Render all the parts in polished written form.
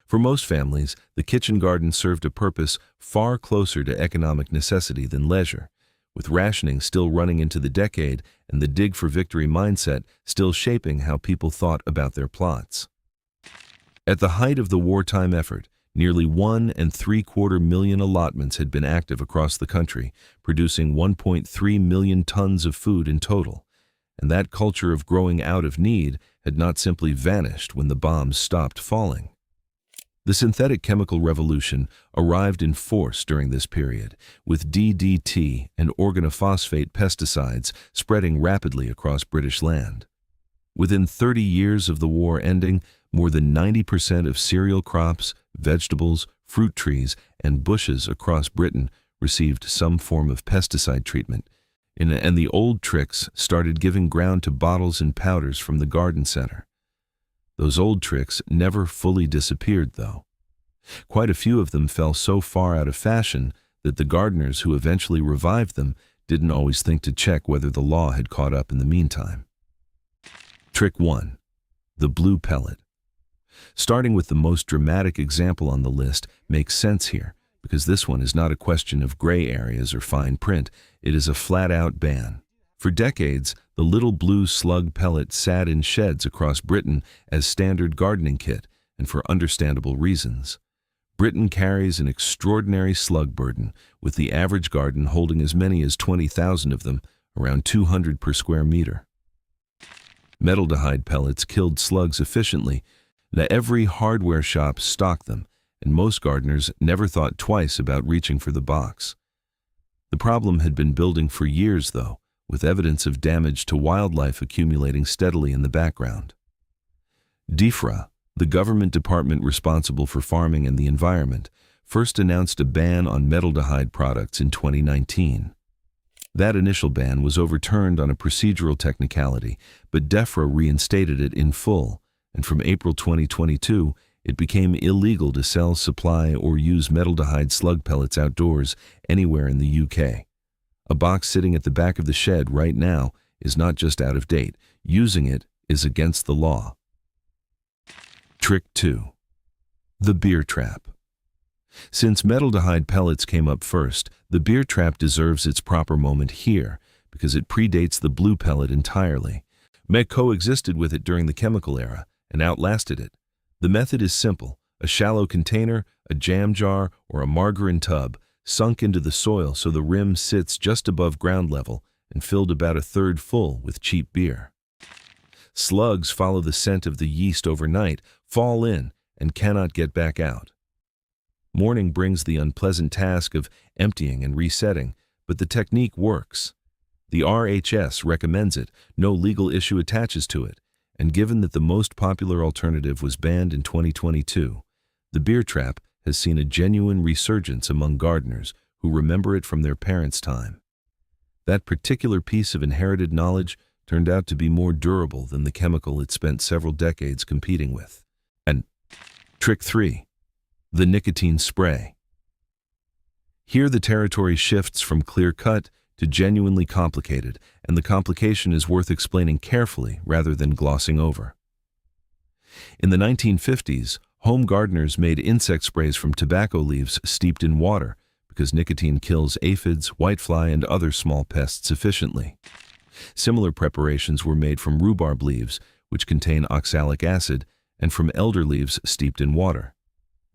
For most families, the kitchen garden served a purpose far closer to economic necessity than leisure, with rationing still running into the decade and the dig for victory mindset still shaping how people thought about their plots. At the height of the wartime effort, nearly 1.75 million allotments had been active across the country, producing 1.3 million tons of food in total, and that culture of growing out of need had not simply vanished when the bombs stopped falling. The synthetic chemical revolution arrived in force during this period, with DDT and organophosphate pesticides spreading rapidly across British land. Within 30 years of the war ending, more than 90% of cereal crops, vegetables, fruit trees, and bushes across Britain received some form of pesticide treatment, and the old tricks started giving ground to bottles and powders from the garden center. Those old tricks never fully disappeared, though. Quite a few of them fell so far out of fashion that the gardeners who eventually revived them didn't always think to check whether the law had caught up in the meantime. Trick 1. The blue pellet. Starting with the most dramatic example on the list makes sense here, because this one is not a question of gray areas or fine print. It is a flat-out ban. For decades, the little blue slug pellet sat in sheds across Britain as standard gardening kit, and for understandable reasons. Britain carries an extraordinary slug burden, with the average garden holding as many as 20,000 of them, around 200 per square meter. Metaldehyde pellets killed slugs efficiently. Now every hardware shop stocked them, and most gardeners never thought twice about reaching for the box. The problem had been building for years, though, with evidence of damage to wildlife accumulating steadily in the background. DEFRA, the government department responsible for farming and the environment, first announced a ban on metaldehyde products in 2019. That initial ban was overturned on a procedural technicality, but DEFRA reinstated it in full, and from April 2022, it became illegal to sell, supply, or use metaldehyde slug pellets outdoors anywhere in the UK. A box sitting at the back of the shed right now is not just out of date. Using it is against the law. Trick 2. The beer trap. Since metaldehyde pellets came up first, the beer trap deserves its proper moment here because it predates the blue pellet entirely. Meg coexisted with it during the chemical era and outlasted it. The method is simple: a shallow container, a jam jar, or a margarine tub sunk into the soil so the rim sits just above ground level and filled about a third full with cheap beer. Slugs follow the scent of the yeast overnight, fall in, and cannot get back out. Morning brings the unpleasant task of emptying and resetting, but the technique works. The RHS recommends it, no legal issue attaches to it, and given that the most popular alternative was banned in 2022, the beer trap has seen a genuine resurgence among gardeners who remember it from their parents' time. That particular piece of inherited knowledge turned out to be more durable than the chemical it spent several decades competing with. And Trick 3. The nicotine spray. Here the territory shifts from clear-cut to genuinely complicated, and the complication is worth explaining carefully rather than glossing over. In the 1950s, home gardeners made insect sprays from tobacco leaves steeped in water because nicotine kills aphids, whitefly, and other small pests efficiently. Similar preparations were made from rhubarb leaves, which contain oxalic acid, and from elder leaves steeped in water.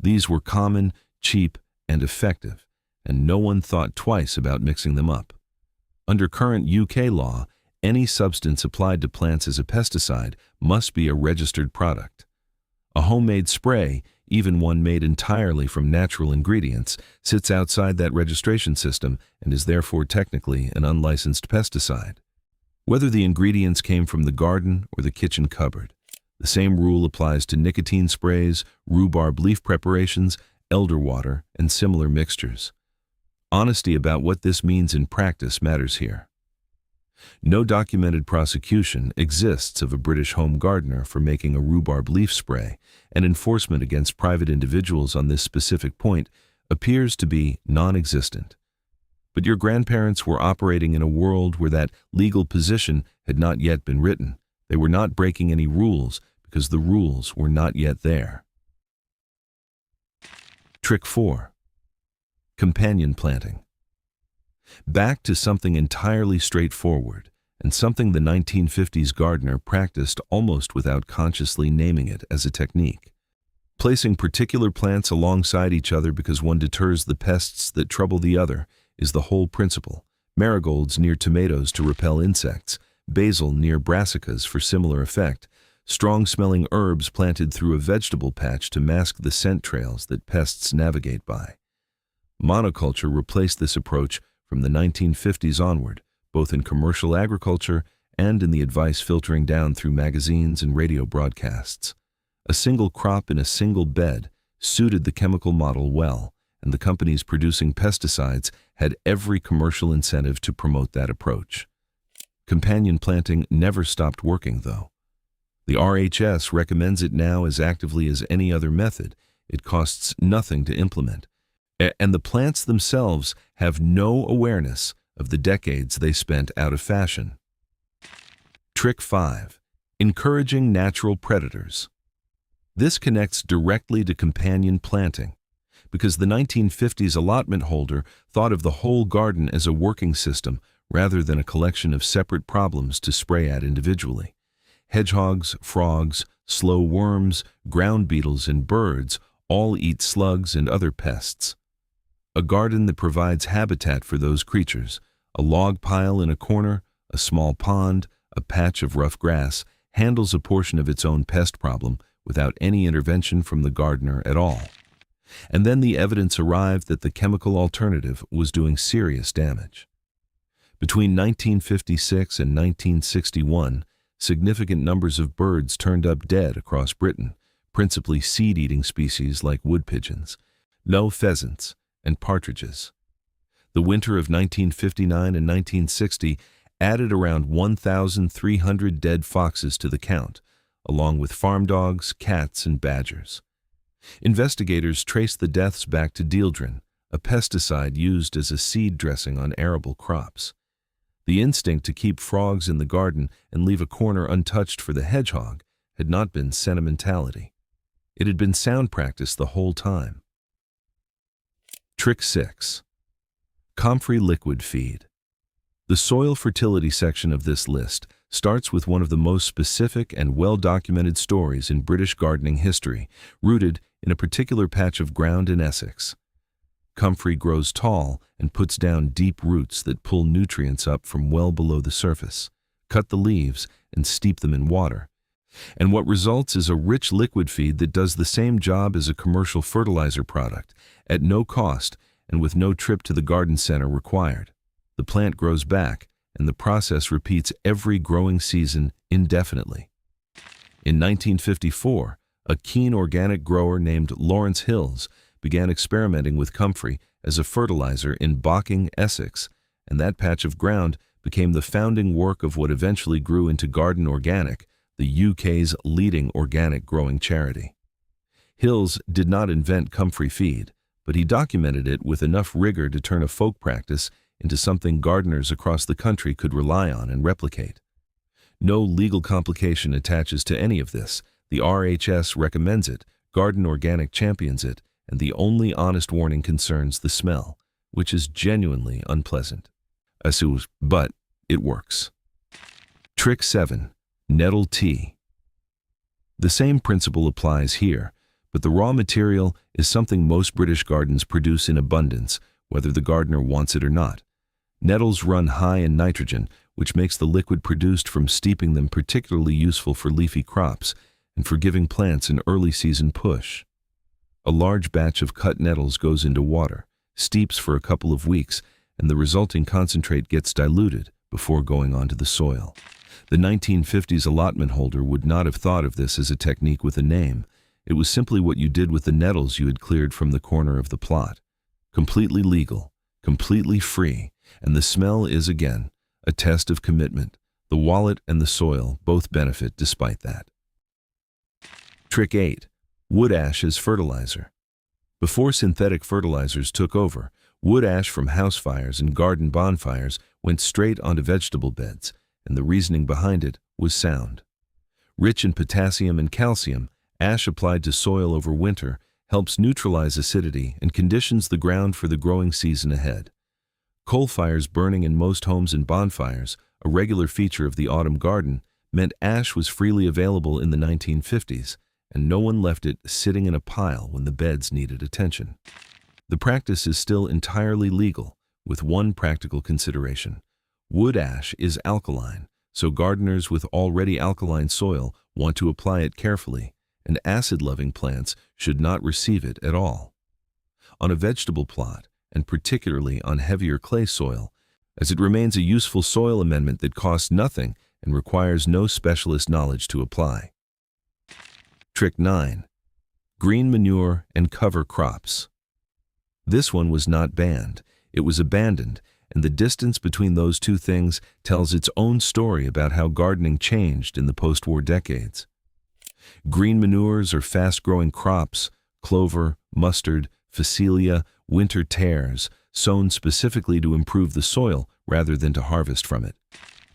These were common, cheap, and effective, and no one thought twice about mixing them up. Under current UK law, any substance applied to plants as a pesticide must be a registered product. A homemade spray, even one made entirely from natural ingredients, sits outside that registration system and is therefore technically an unlicensed pesticide. Whether the ingredients came from the garden or the kitchen cupboard, the same rule applies to nicotine sprays, rhubarb leaf preparations, elder water, and similar mixtures. Honesty about what this means in practice matters here. No documented prosecution exists of a British home gardener for making a rhubarb leaf spray, and enforcement against private individuals on this specific point appears to be non-existent. But your grandparents were operating in a world where that legal position had not yet been written. They were not breaking any rules because the rules were not yet there. Trick 4. Companion planting. Back to something entirely straightforward, and something the 1950s gardener practiced almost without consciously naming it as a technique. Placing particular plants alongside each other because one deters the pests that trouble the other is the whole principle. Marigolds near tomatoes to repel insects, basil near brassicas for similar effect, strong-smelling herbs planted through a vegetable patch to mask the scent trails that pests navigate by. Monoculture replaced this approach from the 1950s onward, both in commercial agriculture and in the advice filtering down through magazines and radio broadcasts. A single crop in a single bed suited the chemical model well, and the companies producing pesticides had every commercial incentive to promote that approach. Companion planting never stopped working, though. The RHS recommends it now as actively as any other method. It costs nothing to implement, and the plants themselves have no awareness of the decades they spent out of fashion. Trick 5. Encouraging natural predators. This connects directly to companion planting, because the 1950s allotment holder thought of the whole garden as a working system rather than a collection of separate problems to spray at individually. Hedgehogs, frogs, slow worms, ground beetles, and birds all eat slugs and other pests. A garden that provides habitat for those creatures, a log pile in a corner, a small pond, a patch of rough grass, handles a portion of its own pest problem without any intervention from the gardener at all. And then the evidence arrived that the chemical alternative was doing serious damage. Between 1956 and 1961, significant numbers of birds turned up dead across Britain, principally seed-eating species like wood pigeons, no pheasants, and partridges. The winter of 1959 and 1960 added around 1,300 dead foxes to the count, along with farm dogs, cats, and badgers. Investigators traced the deaths back to dieldrin, a pesticide used as a seed dressing on arable crops. The instinct to keep frogs in the garden and leave a corner untouched for the hedgehog had not been sentimentality. It had been sound practice the whole time. Trick 6. Comfrey liquid feed. The soil fertility section of this list starts with one of the most specific and well-documented stories in British gardening history, rooted in a particular patch of ground in Essex. Comfrey grows tall and puts down deep roots that pull nutrients up from well below the surface, cut the leaves, and steep them in water. And what results is a rich liquid feed that does the same job as a commercial fertilizer product, at no cost and with no trip to the garden center required. The plant grows back, and the process repeats every growing season indefinitely. In 1954, a keen organic grower named Lawrence Hills began experimenting with comfrey as a fertilizer in Bocking, Essex, and that patch of ground became the founding work of what eventually grew into Garden Organic, the UK's leading organic growing charity. Hills did not invent comfrey feed, but he documented it with enough rigor to turn a folk practice into something gardeners across the country could rely on and replicate. No legal complication attaches to any of this. The RHS recommends it, Garden Organic champions it, and the only honest warning concerns the smell, which is genuinely unpleasant. But it works. Trick 7. Nettle tea. The same principle applies here, but the raw material is something most British gardens produce in abundance, whether the gardener wants it or not. Nettles run high in nitrogen, which makes the liquid produced from steeping them particularly useful for leafy crops and for giving plants an early season push. A large batch of cut nettles goes into water, steeps for a couple of weeks, and the resulting concentrate gets diluted before going onto the soil. The 1950s allotment holder would not have thought of this as a technique with a name. It was simply what you did with the nettles you had cleared from the corner of the plot. Completely legal, completely free, and the smell is, again, a test of commitment. The wallet and the soil both benefit despite that. Trick 8. Wood ash as fertilizer. Before synthetic fertilizers took over, wood ash from house fires and garden bonfires went straight onto vegetable beds, and the reasoning behind it was sound. Rich in potassium and calcium, ash applied to soil over winter helps neutralize acidity and conditions the ground for the growing season ahead. Coal fires burning in most homes and bonfires, a regular feature of the autumn garden, meant ash was freely available in the 1950s, and no one left it sitting in a pile when the beds needed attention. The practice is still entirely legal, with one practical consideration. Wood ash is alkaline, so gardeners with already alkaline soil want to apply it carefully, and acid-loving plants should not receive it at all. On a vegetable plot, and particularly on heavier clay soil, as it remains a useful soil amendment that costs nothing and requires no specialist knowledge to apply. Trick 9. Green manure and cover crops. This one was not banned, it was abandoned, and the distance between those two things tells its own story about how gardening changed in the post-war decades. Green manures are fast-growing crops, clover, mustard, phacelia, winter tares, sown specifically to improve the soil rather than to harvest from it.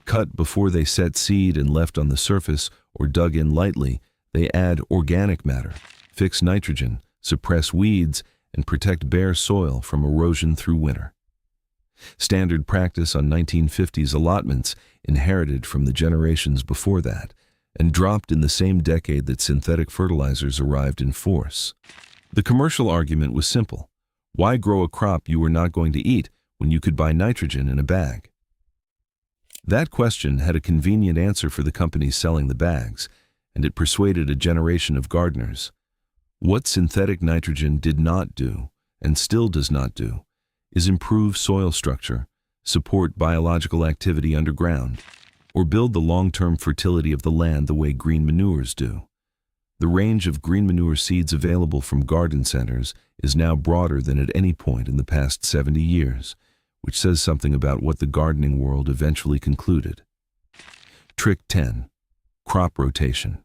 Cut before they set seed and left on the surface or dug in lightly, they add organic matter, fix nitrogen, suppress weeds, and protect bare soil from erosion through winter. Standard practice on 1950s allotments inherited from the generations before that, and dropped in the same decade that synthetic fertilizers arrived in force. The commercial argument was simple. Why grow a crop you were not going to eat when you could buy nitrogen in a bag? That question had a convenient answer for the companies selling the bags, and it persuaded a generation of gardeners. What synthetic nitrogen did not do, and still does not do, is improve soil structure, support biological activity underground, or build the long-term fertility of the land the way green manures do. The range of green manure seeds available from garden centers is now broader than at any point in the past 70 years, which says something about what the gardening world eventually concluded. Trick 10. Crop rotation.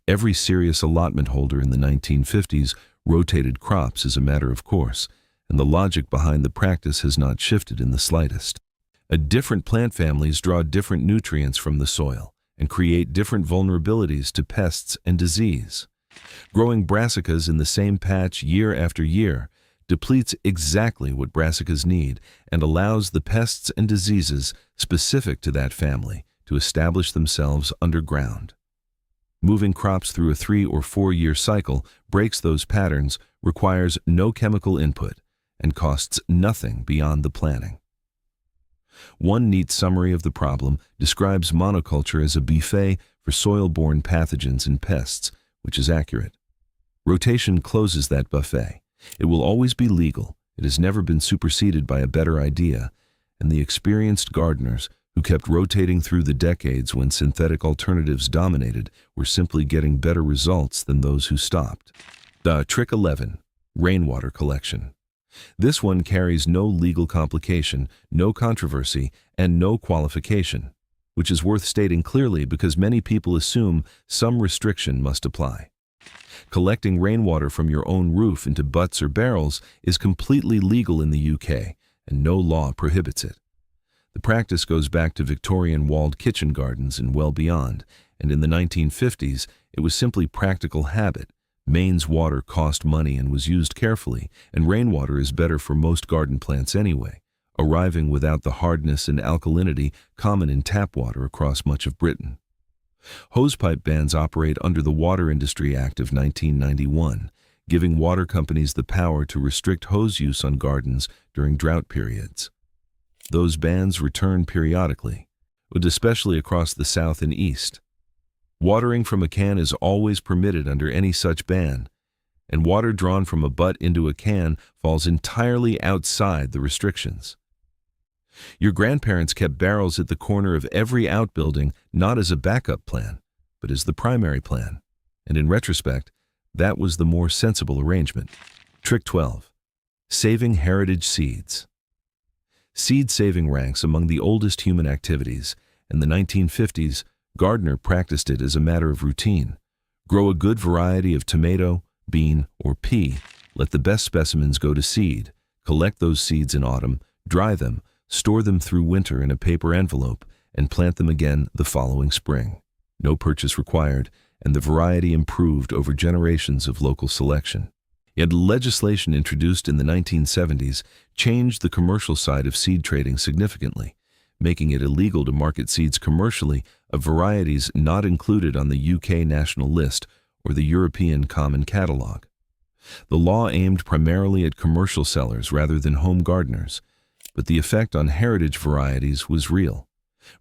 Every serious allotment holder in the 1950s rotated crops as a matter of course, and the logic behind the practice has not shifted in the slightest. Different plant families draw different nutrients from the soil and create different vulnerabilities to pests and disease. Growing brassicas in the same patch year after year depletes exactly what brassicas need and allows the pests and diseases specific to that family to establish themselves underground. Moving crops through a 3 or 4 year cycle breaks those patterns, requires no chemical input, and costs nothing beyond the planning. One neat summary of the problem describes monoculture as a buffet for soil-borne pathogens and pests, which is accurate. Rotation closes that buffet. It will always be legal, it has never been superseded by a better idea, and the experienced gardeners who kept rotating through the decades when synthetic alternatives dominated were simply getting better results than those who stopped. Trick 11. Rainwater collection. This one carries no legal complication, no controversy, and no qualification, which is worth stating clearly because many people assume some restriction must apply. Collecting rainwater from your own roof into butts or barrels is completely legal in the UK, and no law prohibits it. The practice goes back to Victorian walled kitchen gardens and well beyond, and in the 1950s, it was simply practical habit. Mains water cost money and was used carefully, and rainwater is better for most garden plants anyway, arriving without the hardness and alkalinity common in tap water across much of Britain. Hosepipe bans operate under the Water Industry Act of 1991, giving water companies the power to restrict hose use on gardens during drought periods. Those bans return periodically, but especially across the south and east. Watering from a can is always permitted under any such ban, and water drawn from a butt into a can falls entirely outside the restrictions. Your grandparents kept barrels at the corner of every outbuilding not as a backup plan, but as the primary plan, and in retrospect, that was the more sensible arrangement. Trick 12. Saving heritage seeds. Seed saving ranks among the oldest human activities. In the 1950s, Gardner practiced it as a matter of routine. Grow a good variety of tomato, bean, or pea, let the best specimens go to seed, collect those seeds in autumn, dry them, store them through winter in a paper envelope, and plant them again the following spring. No purchase required, and the variety improved over generations of local selection. Yet legislation introduced in the 1970s changed the commercial side of seed trading significantly, making it illegal to market seeds commercially of varieties not included on the UK National List or the European Common Catalogue. The law aimed primarily at commercial sellers rather than home gardeners, but the effect on heritage varieties was real.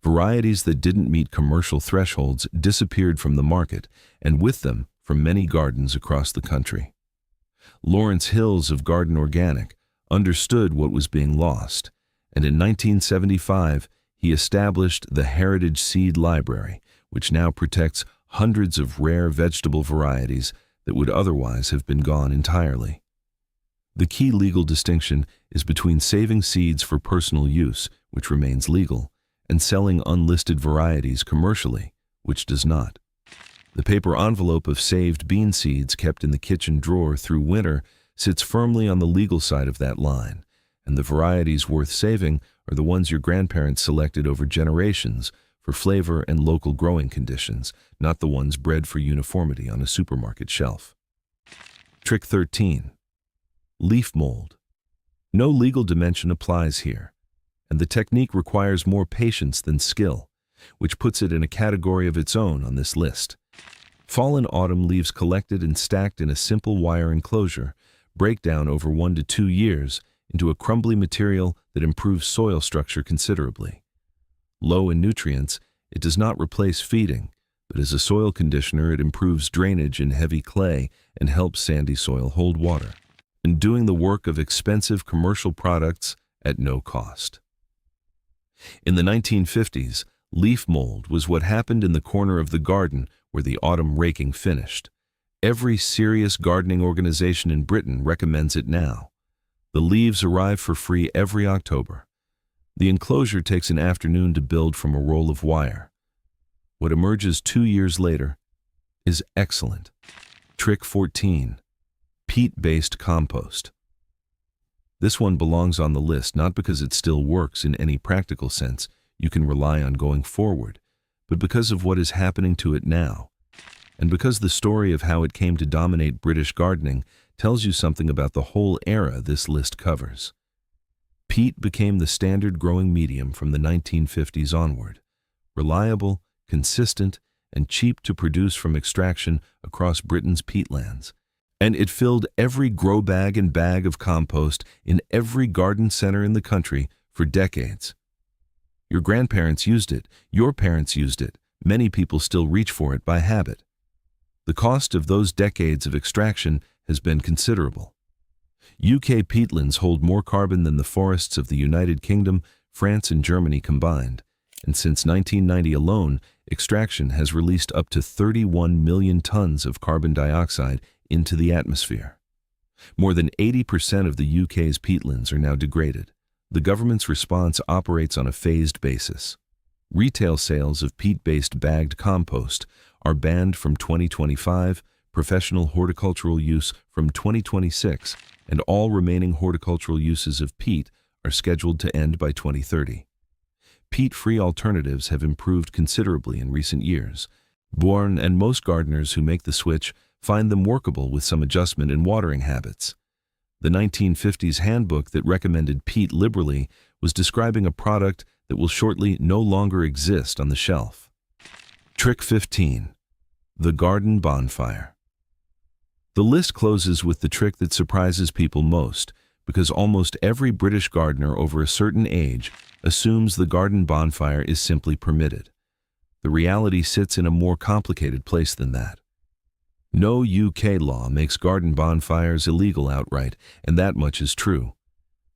Varieties that didn't meet commercial thresholds disappeared from the market, and with them from many gardens across the country. Lawrence Hills of Garden Organic understood what was being lost, and in 1975 he established the Heritage Seed Library, which now protects hundreds of rare vegetable varieties that would otherwise have been gone entirely. The key legal distinction is between saving seeds for personal use, which remains legal, and selling unlisted varieties commercially, which does not. The paper envelope of saved bean seeds kept in the kitchen drawer through winter sits firmly on the legal side of that line, and the varieties worth saving are the ones your grandparents selected over generations for flavor and local growing conditions, not the ones bred for uniformity on a supermarket shelf. Trick 13. Leaf mold. No legal dimension applies here, and the technique requires more patience than skill, which puts it in a category of its own on this list. Fallen autumn leaves collected and stacked in a simple wire enclosure break down over 1 to 2 years into a crumbly material that improves soil structure considerably. Low in nutrients, it does not replace feeding, but as a soil conditioner it improves drainage in heavy clay and helps sandy soil hold water, and doing the work of expensive commercial products at no cost. In the 1950s, leaf mold was what happened in the corner of the garden where the autumn raking finished. Every serious gardening organization in Britain recommends it now. The leaves arrive for free every October. The enclosure takes an afternoon to build from a roll of wire. What emerges 2 years later is excellent. Trick 14. Peat-based compost. This one belongs on the list not because it still works in any practical sense you can rely on going forward, but because of what is happening to it now, and because the story of how it came to dominate British gardening tells you something about the whole era this list covers. Peat became the standard growing medium from the 1950s onward, reliable, consistent, and cheap to produce from extraction across Britain's peatlands. And it filled every grow bag and bag of compost in every garden center in the country for decades. Your grandparents used it, your parents used it, many people still reach for it by habit. The cost of those decades of extraction has been considerable. UK peatlands hold more carbon than the forests of the United Kingdom, France, and Germany combined, and since 1990 alone, extraction has released up to 31 million tons of carbon dioxide into the atmosphere. More than 80% of the UK's peatlands are now degraded. The government's response operates on a phased basis. Retail sales of peat-based bagged compost are banned from 2025, professional horticultural use from 2026, and all remaining horticultural uses of peat are scheduled to end by 2030. Peat-free alternatives have improved considerably in recent years. Bourne and most gardeners who make the switch find them workable with some adjustment in watering habits. The 1950s handbook that recommended peat liberally was describing a product that will shortly no longer exist on the shelf. Trick 15. The garden bonfire. The list closes with the trick that surprises people most, because almost every British gardener over a certain age assumes the garden bonfire is simply permitted. The reality sits in a more complicated place than that. No UK law makes garden bonfires illegal outright, and that much is true.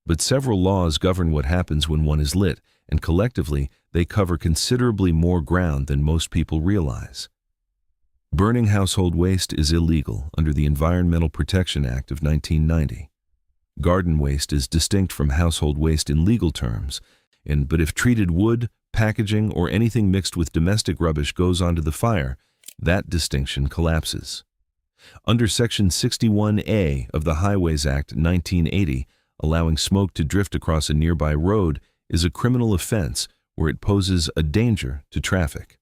But several laws govern what happens when one is lit, and collectively they cover considerably more ground than most people realize. Burning household waste is illegal under the Environmental Protection Act of 1990. Garden waste is distinct from household waste in legal terms, but if treated wood, packaging, or anything mixed with domestic rubbish goes onto the fire, that distinction collapses. Under Section 61A of the Highways Act 1980, allowing smoke to drift across a nearby road is a criminal offense where it poses a danger to traffic.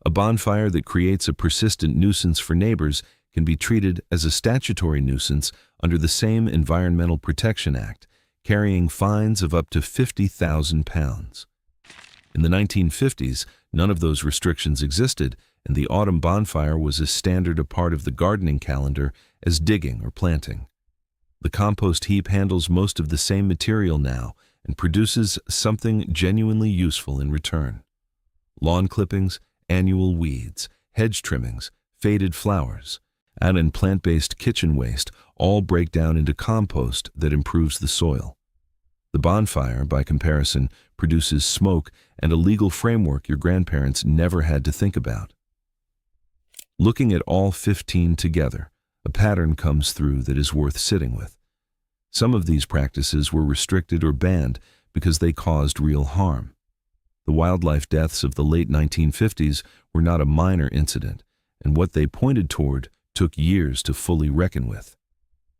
A bonfire that creates a persistent nuisance for neighbors can be treated as a statutory nuisance under the same Environmental Protection Act, carrying fines of up to £50,000. In the 1950s, none of those restrictions existed, and the autumn bonfire was as standard a part of the gardening calendar as digging or planting. The compost heap handles most of the same material now and produces something genuinely useful in return. Lawn clippings, annual weeds, hedge trimmings, faded flowers, and plant-based kitchen waste all break down into compost that improves the soil. The bonfire, by comparison, produces smoke and a legal framework your grandparents never had to think about. Looking at all 15 together, a pattern comes through that is worth sitting with. Some of these practices were restricted or banned because they caused real harm. The wildlife deaths of the late 1950s were not a minor incident, and what they pointed toward took years to fully reckon with.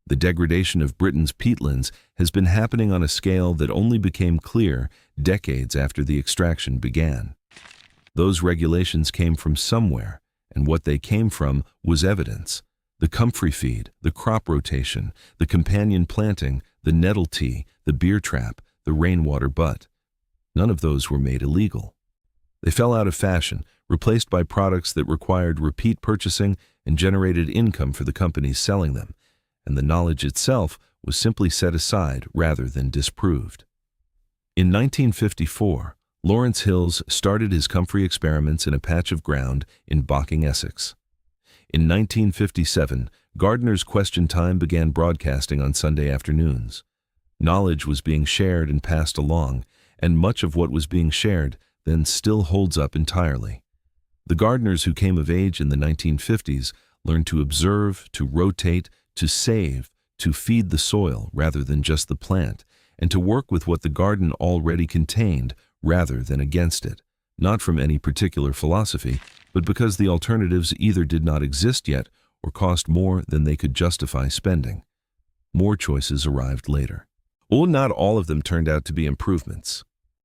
The degradation of Britain's peatlands has been happening on a scale that only became clear decades after the extraction began. Those regulations came from somewhere, and what they came from was evidence. The comfrey feed, the crop rotation, the companion planting, the nettle tea, the beer trap, the rainwater butt. None of those were made illegal. They fell out of fashion, replaced by products that required repeat purchasing and generated income for the companies selling them, and the knowledge itself was simply set aside rather than disproved. In 1954, Lawrence Hills started his comfrey experiments in a patch of ground in Bocking, Essex. In 1957, Gardener's Question Time began broadcasting on Sunday afternoons. Knowledge was being shared and passed along, and much of what was being shared then still holds up entirely. The gardeners who came of age in the 1950s learned to observe, to rotate, to save, to feed the soil rather than just the plant, and to work with what the garden already contained rather than against it, not from any particular philosophy, but because the alternatives either did not exist yet or cost more than they could justify spending. More choices arrived later. Not all of them turned out to be improvements.